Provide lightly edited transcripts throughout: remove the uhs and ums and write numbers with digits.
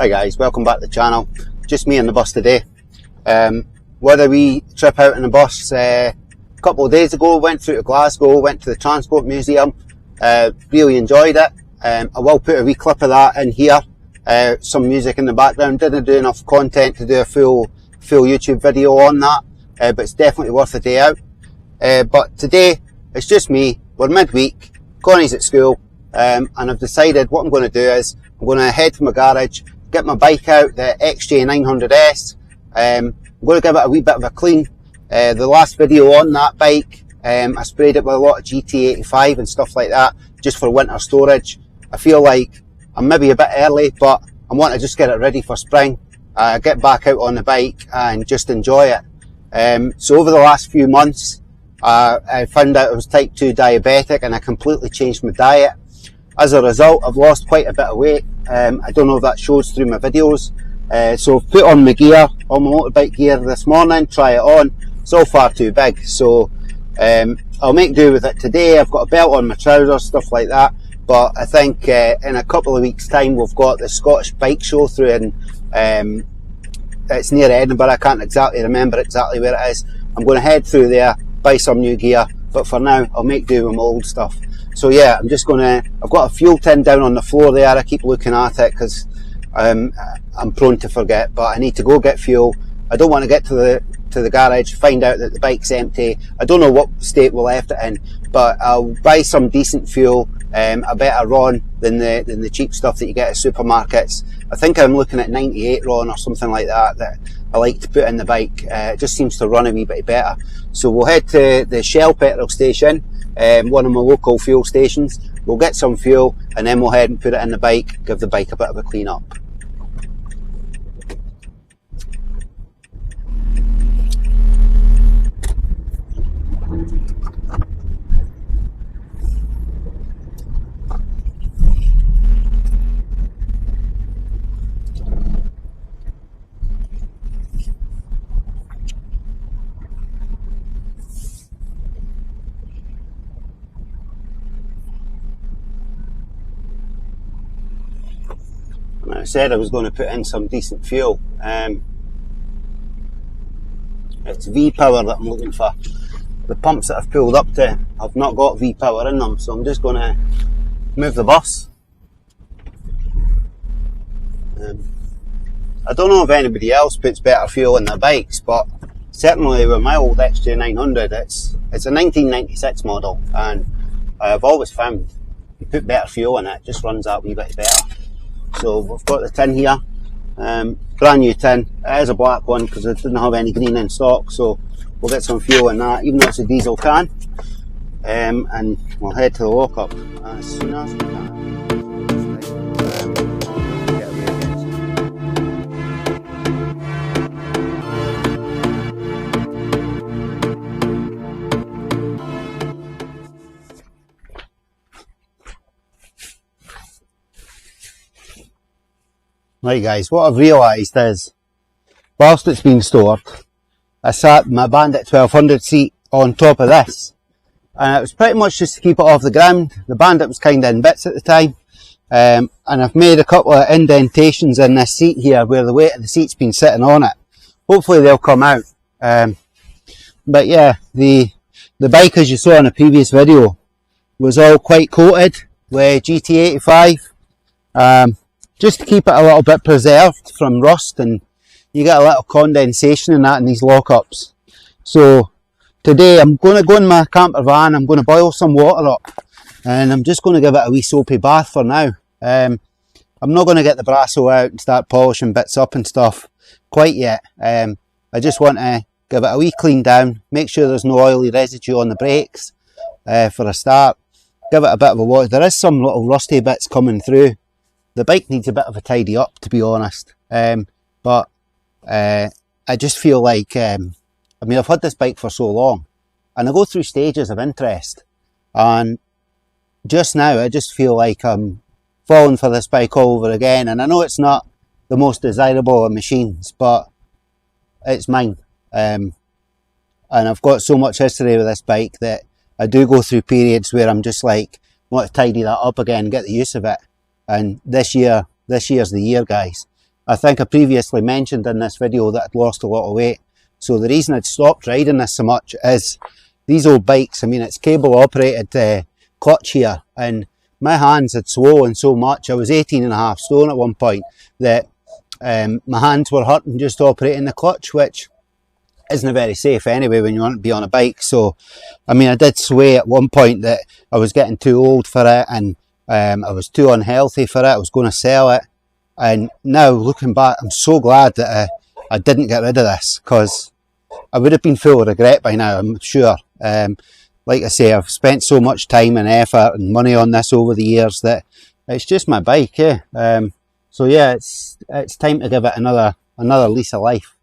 Hi guys, welcome back to the channel. Just me on the bus today. Whether we trip out in the bus a couple of days ago, went through to Glasgow, went to the Transport Museum, really enjoyed it. I will put a wee clip of that in here, some music in the background. Didn't do enough content to do a full YouTube video on that, but it's definitely worth a day out. But today it's just me, we're midweek, Connie's at school, and I've decided what I'm going to do is I'm going to head to my garage, get my bike out, the XJ900S. I'm going to give it a wee bit of a clean. The last video on that bike, I sprayed it with a lot of GT85 and stuff like that, just for winter storage. I feel like I'm maybe a bit early, but I want to just get it ready for spring, get back out on the bike and just enjoy it. So over the last few months, I found out I was type 2 diabetic and I completely changed my diet. As a result, I've lost quite a bit of weight. I don't know if that shows through my videos. So I've put on my gear, on my motorbike gear this morning, try it on. It's all far too big, so I'll make do with it today. I've got a belt on my trousers, stuff like that. But I think in a couple of weeks' time we've got the Scottish Bike Show through in, it's near Edinburgh. I can't exactly remember exactly where it is. I'm going to head through there, buy some new gear, but for now I'll make do with my old stuff. So yeah, I'm just gonna, I've got a fuel tin down on the floor there. I keep looking at it because I'm prone to forget, but I need to go get fuel. I don't want to get to the garage, find out that the bike's empty. I don't know what state we left it in, but I'll buy some decent fuel, a better RON than the cheap stuff that you get at supermarkets. I think I'm looking at 98 RON or something like that I like to put in the bike. It just seems to run a wee bit better. So we'll head to the Shell petrol station, one of my local fuel stations. We'll get some fuel and then we'll head and put it in the bike, give the bike a bit of a clean up. I said I was going to put in some decent fuel. It's V-Power that I'm looking for. The pumps that I've pulled up to have not got V-Power in them, so I'm just going to move the bus. I don't know if anybody else puts better fuel in their bikes, but certainly with my old XJ900, it's a 1996 model, and I've always found you put better fuel in it, it just runs that wee bit better. So we've got the tin here, brand new tin. It is a black one because I didn't have any green in stock, so we'll get some fuel in that, even though it's a diesel can, and we'll head to the lockup as soon as we can. Right guys, what I've realised is, whilst it's been stored, I sat my Bandit 1200 seat on top of this, and it was pretty much just to keep it off the ground. The Bandit was kind of in bits at the time, and I've made a couple of indentations in this seat here where the weight of the seat's been sitting on it. Hopefully they'll come out. But yeah, the bike, as you saw in a previous video, was all quite coated with GT85. Just to keep it a little bit preserved from rust, and you get a little condensation in that in these lockups. So today I'm going to go in my camper van, I'm going to boil some water up, and I'm just going to give it a wee soapy bath for now. I'm not going to get the Brasso out and start polishing bits up and stuff quite yet. I just want to give it a wee clean down, make sure there's no oily residue on the brakes for a start, give it a bit of a wash. There is some little rusty bits coming through. The bike needs a bit of a tidy up, to be honest, but I just feel like, I mean, I've had this bike for so long, and I go through stages of interest, and just now I just feel like I'm falling for this bike all over again. And I know it's not the most desirable of machines, but it's mine, and I've got so much history with this bike that I do go through periods where I'm just like, want to tidy that up again, get the use of it. And this year's the year, guys. I think I previously mentioned in this video that I'd lost a lot of weight. So the reason I'd stopped riding this so much is these old bikes, I mean, it's cable operated clutch here, and my hands had swollen so much. I was 18.5 stone at one point that my hands were hurting just operating the clutch, which isn't very safe anyway when you want to be on a bike. So, I mean, I did sway at one point that I was getting too old for it, and I was too unhealthy for it. I was going to sell it. And now looking back, I'm so glad that I didn't get rid of this, because I would have been full of regret by now, I'm sure. Like I say, I've spent so much time and effort and money on this over the years that it's just my bike, so yeah, it's time to give it another lease of life.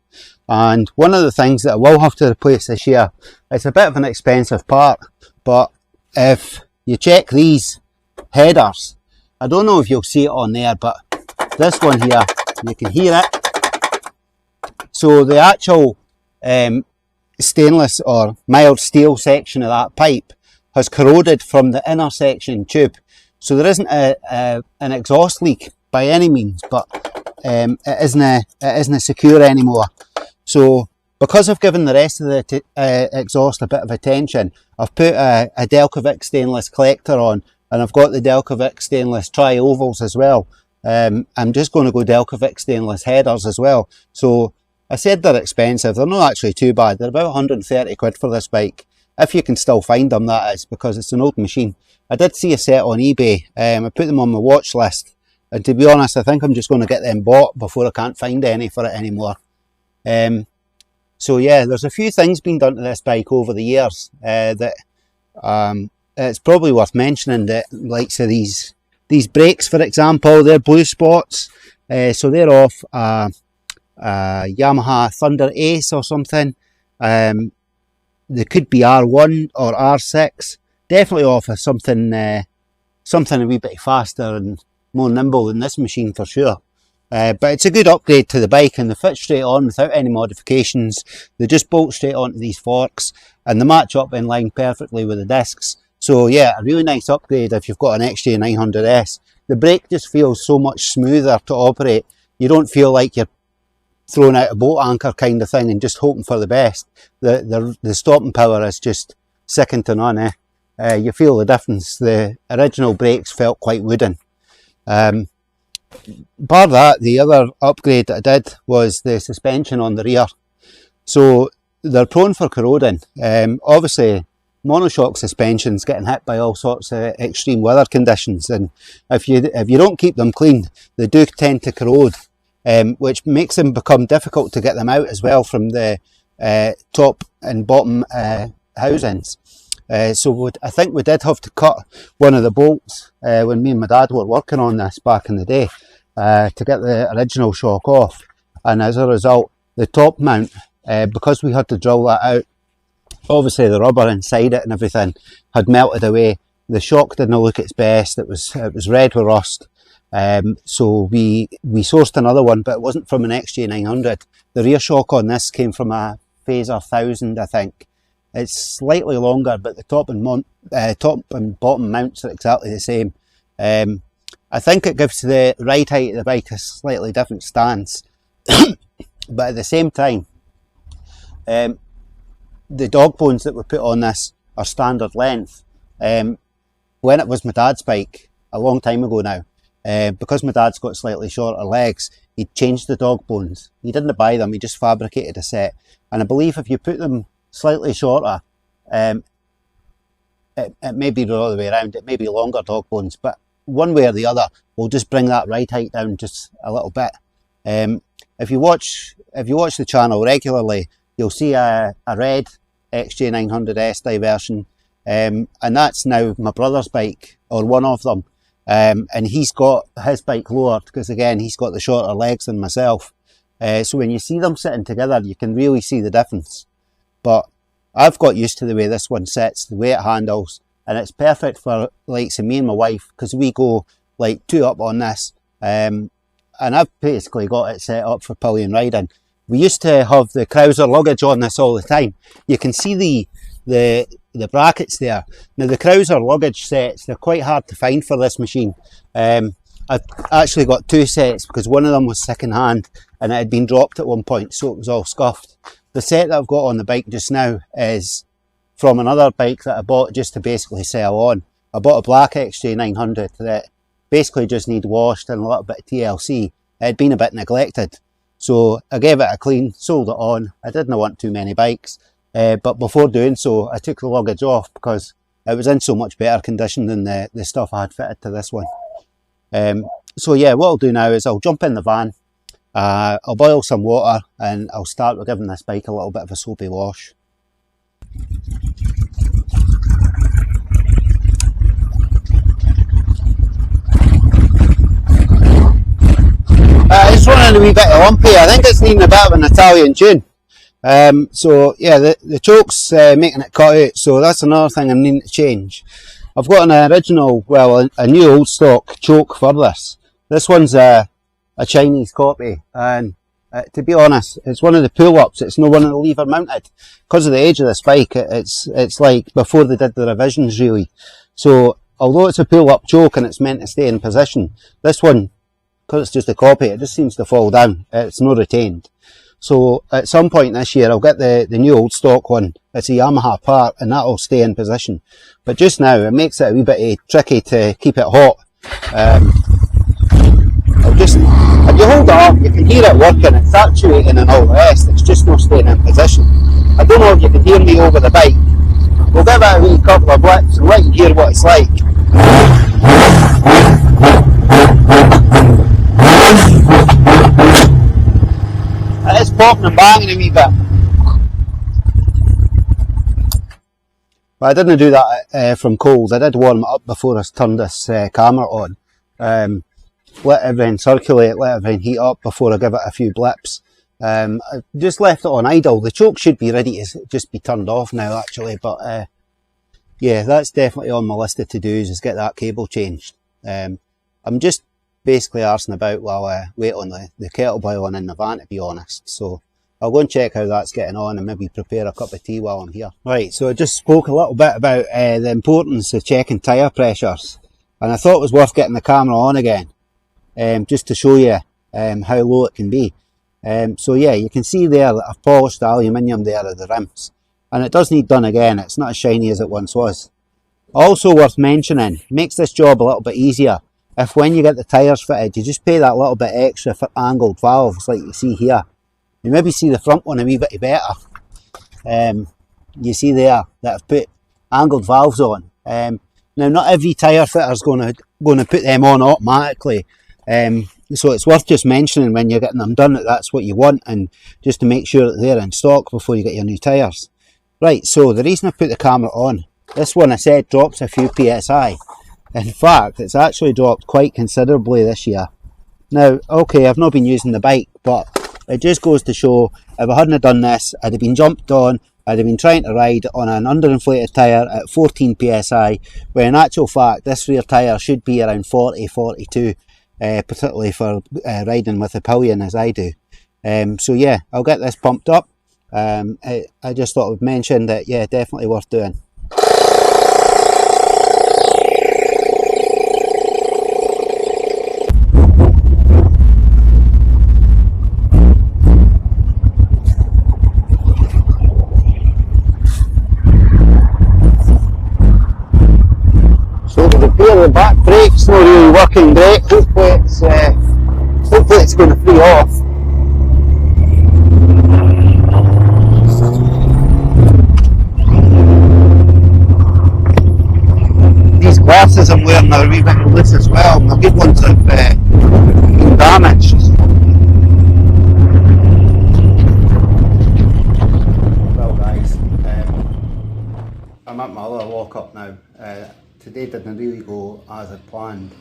And one of the things that I will have to replace this year, it's a bit of an expensive part, but if you check these headers, I don't know if you'll see it on there, but this one here, you can hear it. So the actual stainless or mild steel section of that pipe has corroded from the inner section tube. So there isn't an exhaust leak by any means, but it isn't secure anymore. So because I've given the rest of the exhaust a bit of attention, I've put a Delcovic stainless collector on, and I've got the Delcovic stainless tri-ovals as well. I'm just going to go Delcovic stainless headers as well. So I said they're expensive. They're not actually too bad. They're about 130 quid for this bike, if you can still find them, that is, because it's an old machine. I did see a set on eBay. I put them on my watch list, and to be honest, I think I'm just going to get them bought before I can't find any for it anymore. So yeah, there's a few things been done to this bike over the years that it's probably worth mentioning. That, like, so these brakes, for example, they're blue spots, so they're off Yamaha Thunder Ace or something. They could be R1 or R6, definitely off of something a wee bit faster and more nimble than this machine for sure. But it's a good upgrade to the bike, and they fit straight on without any modifications. They just bolt straight onto these forks, and they match up in line perfectly with the discs. So yeah, a really nice upgrade if you've got an XJ900S. The brake just feels so much smoother to operate. You don't feel like you're throwing out a boat anchor kind of thing and just hoping for the best. The stopping power is just second to none. You feel the difference. The original brakes felt quite wooden. Bar that, the other upgrade that I did was the suspension on the rear. So they're prone for corroding. Obviously, monoshock suspension's getting hit by all sorts of extreme weather conditions, and if you don't keep them clean, they do tend to corrode, which makes them become difficult to get them out as well from the top and bottom housings. So I think we did have to cut one of the bolts when me and my dad were working on this back in the day to get the original shock off, and as a result the top mount, because we had to drill that out, obviously the rubber inside it and everything had melted away. The shock didn't look its best. It was red with rust. So we sourced another one, but it wasn't from an XJ900. The rear shock on this came from a Phaser 1000, I think. It's slightly longer, but the top and bottom mounts are exactly the same. I think it gives the ride height of the bike a slightly different stance, but at the same time, the dog bones that we put on this are standard length. When it was my dad's bike, a long time ago now, because my dad's got slightly shorter legs, he changed the dog bones. He didn't buy them, he just fabricated a set. And I believe if you put them slightly shorter, it may be the other way around, it may be longer dog bones, but one way or the other will just bring that ride height down just a little bit. If you watch the channel regularly, you'll see a red XJ900S diversion, and that's now my brother's bike, or one of them, and he's got his bike lowered because, again, he's got the shorter legs than myself. So when you see them sitting together, you can really see the difference. But I've got used to the way this one sits, the way it handles, and it's perfect for, like, say, me and my wife, because we go like 2 up on this, and I've basically got it set up for pillion riding. We used to have the Crouser luggage on this all the time. You can see the brackets there. Now the Crouser luggage sets, they're quite hard to find for this machine. I actually got two sets because one of them was second hand and it had been dropped at one point, so it was all scuffed. The set that I've got on the bike just now is from another bike that I bought just to basically sell on. I bought a black XJ 900 that basically just need washed and a little bit of TLC. It had been a bit neglected, so I gave it a clean, sold it on. I didn't want too many bikes, but before doing so I took the luggage off because it was in so much better condition than the stuff I had fitted to this one. So yeah, what I'll do now is I'll jump in the van, I'll boil some water and I'll start with giving this bike a little bit of a soapy wash. It's running a wee bit lumpy. I think it's needing a bit of an Italian tune. So yeah, the choke's making it cut out, so that's another thing I'm needing to change. I've got an original, well, a new old stock choke for this. This one's a Chinese copy, and to be honest, it's one of the pull-ups. It's no one of the lever mounted. Because of the age of this bike, it's like before they did the revisions really. So although it's a pull-up choke and it's meant to stay in position, this one, because it's just a copy, it just seems to fall down. It's not retained. So at some point this year I'll get the new old stock one. It's a Yamaha part and that'll stay in position. But just now it makes it a wee bit tricky to keep it hot. If you hold it up, you can hear it working, it's actuating and all the rest, it's just not staying in position. I don't know if you can hear me over the bike. We'll give it a wee couple of blips and let you hear what it's like. It is popping and banging a wee bit. But I didn't do that from cold. I did warm it up before I turned this camera on. Let everything circulate, let everything heat up before I give it a few blips. I just left it on idle. The choke should be ready to just be turned off now actually, but yeah, that's definitely on my list of to-dos, is get that cable changed. I'm just basically arsing about while I wait on the kettle boiling in the van, to be honest. So I'll go and check how that's getting on and maybe prepare a cup of tea while I'm here. Right, so I just spoke a little bit about the importance of checking tyre pressures, and I thought it was worth getting the camera on again, just to show you how low it can be. So yeah, you can see there that I've polished the aluminium there of the rims, and it does need done again. It's not as shiny as it once was. Also worth mentioning, makes this job a little bit easier if when you get the tyres fitted you just pay that little bit extra for angled valves like you see here. You maybe see the front one a wee bit better. You see there that I've put angled valves on. Now not every tyre fitter is going to put them on automatically, so it's worth just mentioning when you're getting them done that that's what you want, and just to make sure that they're in stock before you get your new tyres. Right, so the reason I put the camera on, this one I said drops a few PSI. In fact, it's actually dropped quite considerably this year. Now, okay, I've not been using the bike, but it just goes to show, if I hadn't done this, I'd have been jumped on, I'd have been trying to ride on an underinflated tyre at 14 PSI, where in actual fact, this rear tyre should be around 40, 42, particularly for riding with a pillion as I do. So yeah, I'll get this pumped up. I just thought I would mention that, yeah, definitely worth doing. The back brake's not really working great. Hopefully it's going to free off. These glasses I'm wearing are a wee bit loose as well. My good ones have been damaged. Well guys, I'm at my other lock-up now. Today didn't really go as I planned.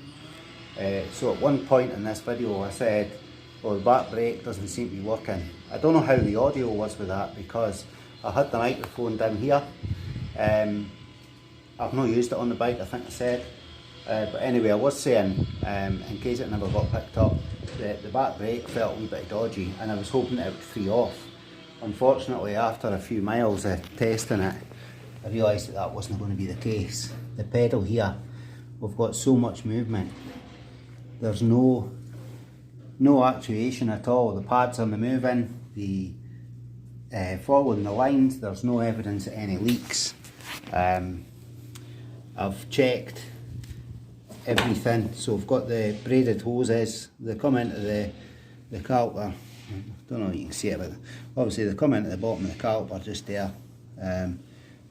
So at one point in this video I said, well, the back brake doesn't seem to be working. I don't know how the audio was with that because I had the microphone down here. I've not used it on the bike, I think I said. But anyway, I was saying, in case it never got picked up, the back brake felt a wee bit dodgy and I was hoping that it would free off. Unfortunately, after a few miles of testing it, I realised that that wasn't going to be the case. The pedal here, we've got so much movement there's no actuation at all. The pads are moving, following the lines. There's no evidence of any leaks. I've checked everything, so I've got the braided hoses. They come into the caliper. I don't know if you can see it, but obviously they come into the bottom of the caliper just there, and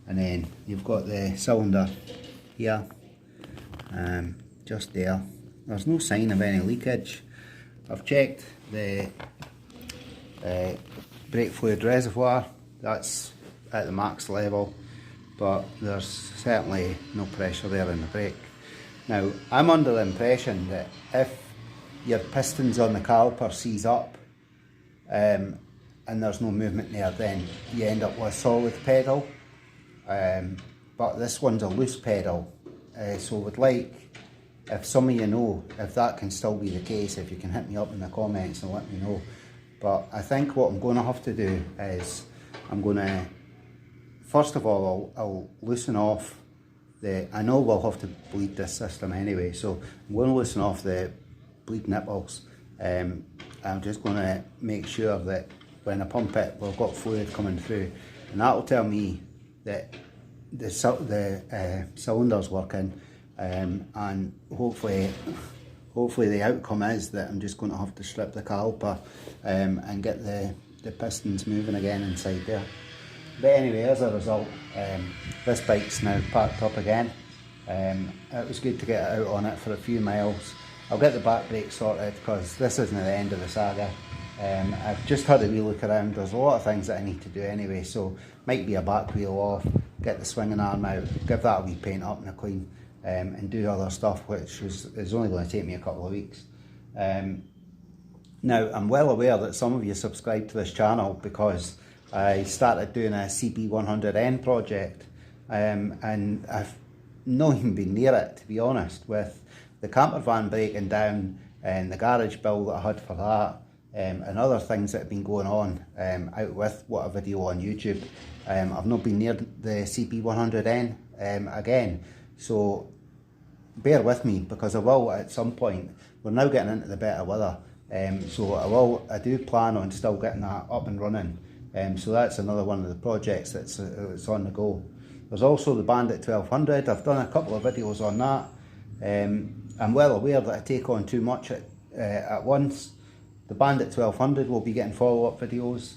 then you've got the cylinder here, just there. There's no sign of any leakage. I've checked the brake fluid reservoir. That's at the max level, but there's certainly no pressure there in the brake. Now, I'm under the impression that if your pistons on the caliper seize up and there's no movement there, then you end up with a solid pedal. But this one's a loose pedal, so would like, if some of you know if that can still be the case, if you can hit me up in the comments and let me know. But I think what I'm going to have to do is, I'm going to, first of all, I'll loosen off I know we'll have to bleed this system anyway, so I'm going to loosen off the bleed nipples. I'm just going to make sure that when I pump it, we've got fluid coming through, and that will tell me that the cylinder's working, and hopefully the outcome is that I'm just going to have to strip the caliper and get the pistons moving again inside there. But anyway, as a result, this bike's now packed up again. It was good to get it out on it for a few miles. I'll get the back brake sorted because this isn't the end of the saga. I've just had a wee look around. There's a lot of things that I need to do anyway, so might be a back wheel off, get the swinging arm out, give that a wee paint up and a clean, and do other stuff, which is only going to take me a couple of weeks. Now, I'm well aware that some of you subscribe to this channel because I started doing a CP100N project, and I've not even been near it, to be honest, with the camper van breaking down and the garage bill that I had for that, and other things that have been going on out with what a video on YouTube. I've not been near the CP100N again, so bear with me because I will at some point. We're now getting into the better weather, so I do plan on still getting that up and running. So that's another one of the projects that's on the go. There's also the Bandit 1200. I've done a couple of videos on that. I'm well aware that I take on too much at once. The Bandit 1200 will be getting follow-up videos.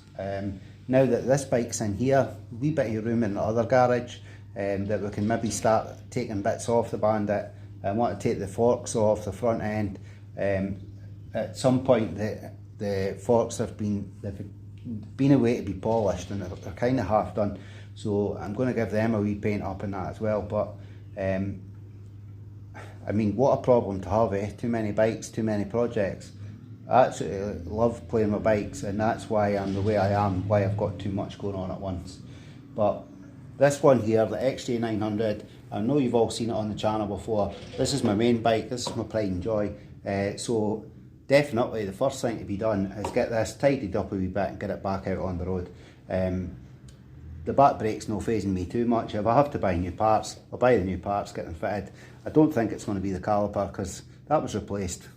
Now that this bike's in here, a wee bit of room in the other garage, that we can maybe start taking bits off the Bandit. I want to take the forks off the front end. At some point the forks they've been away to be polished and they're kind of half done, so I'm going to give them a wee paint up and that as well. But I mean, what a problem to have, eh? Too many bikes, too many projects. I absolutely love playing with bikes, and that's why I'm the way I am, why I've got too much going on at once. But this one here, the XJ900, I know you've all seen it on the channel before. This is my main bike, this is my pride and joy. So definitely the first thing to be done is get this tidied up a wee bit and get it back out on the road. The back brake's no phasing me too much. If I have to buy new parts, I'll buy the new parts, get them fitted. I don't think it's going to be the caliper because that was replaced,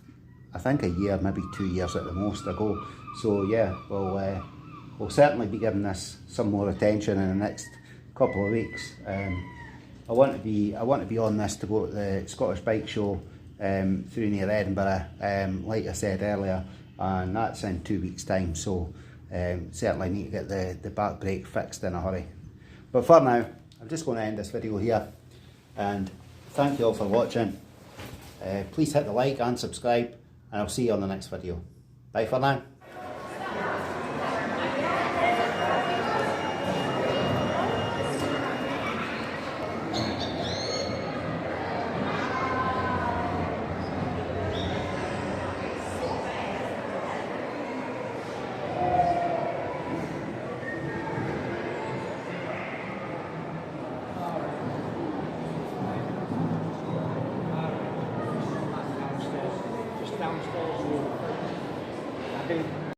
I think, a year, maybe 2 years at the most ago. So yeah, we'll certainly be giving this some more attention in the next couple of weeks. I want to be on this to go to the Scottish Bike Show through near Edinburgh, like I said earlier, and that's in 2 weeks' time. So certainly need to get the back brake fixed in a hurry. But for now, I'm just going to end this video here, and thank you all for watching. Please hit the like and subscribe, and I'll see you on the next video. Bye for now.